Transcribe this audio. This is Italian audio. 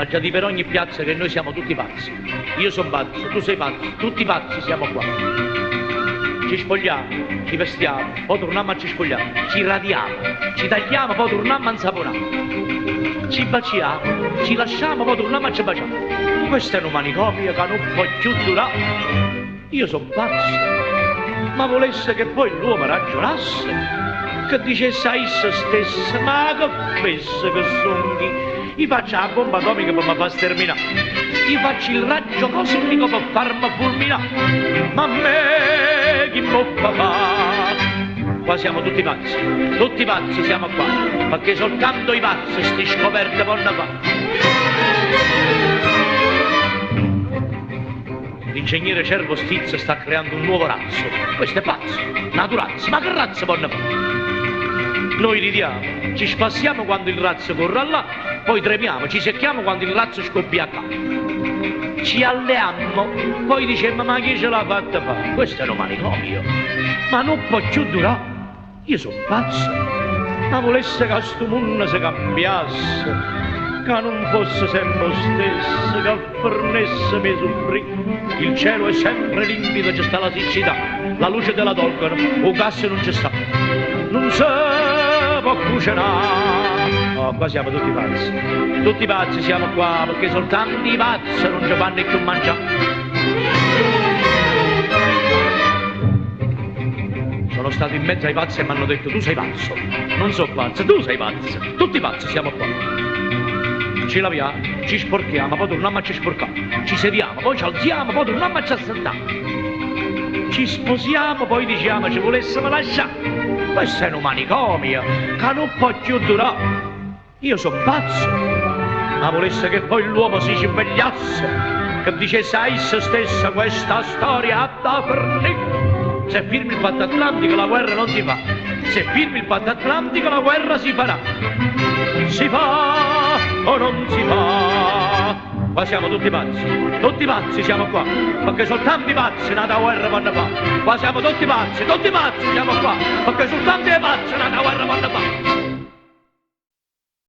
già di per ogni piazza che noi siamo tutti pazzi. Io sono pazzo, tu sei pazzo, tutti pazzi siamo qua. Ci spogliamo, ci vestiamo, poi torniamo a ci spogliamo, ci radiamo, ci tagliamo, poi torniamo a insaponare. Ci baciamo, ci lasciamo, poi torniamo a ci baciamo. Questo è un manicomio che non può più durare. Io sono pazzo, ma volesse che poi l'uomo ragionasse, che dicesse a se stesso, ma che pensa che sono gli faccio la bomba atomica per mi far sterminare, gli faccio il raggio cosmico per farmi fulminare, ma a me chi può fare? Qua siamo tutti pazzi siamo qua, perché soltanto i pazzi sti scoperte vanno fa. L'ingegnere Cervo Stizzo sta creando un nuovo razzo. Questo è pazzo, naturazzo, ma che razzo vanno fare? Noi ridiamo, ci spassiamo quando il razzo corre là, poi tremiamo, ci secchiamo quando il razzo scoppia qua. Ci alleamo, poi diciamo ma chi ce l'ha fatta fare? Questo è un manicomio, ma non può più durare. Io sono pazzo, ma volesse che sto mondo si cambiasse, che non fosse sempre lo stesso, che fornesse mi soffrì. Il cielo è sempre limpido, c'è sta la siccità, la luce te la tolgono, o gas non c'è sta, non si può cucinare. Oh, qua siamo tutti pazzi siamo qua, perché soltanto i pazzi non ci fanno più mangiare. Sono stato in mezzo ai pazzi e mi hanno detto tu sei pazzo. Non so pazzo, tu sei pazzo. Tutti pazzi siamo qua. Ci laviamo, ci sporchiamo, poi torniamo a ci sporcare. Ci sediamo, poi ci alziamo, poi torniamo a ci assentare. Ci sposiamo, poi diciamo ci volessimo lasciare. Questo è un manicomio che non può più durare. Io sono pazzo, ma volesse che poi l'uomo si svegliasse, che dicesse a se stessa questa storia ha da fornire. Se firmi il patto atlantico la guerra non si fa. Se firmi il patto atlantico la guerra si farà. Si fa o non si fa? Qua siamo tutti pazzi siamo qua, perché soltanto i pazzi nata guerra vanno fa. Qua siamo tutti pazzi siamo qua, perché soltanto i pazzi nata guerra vanno fa.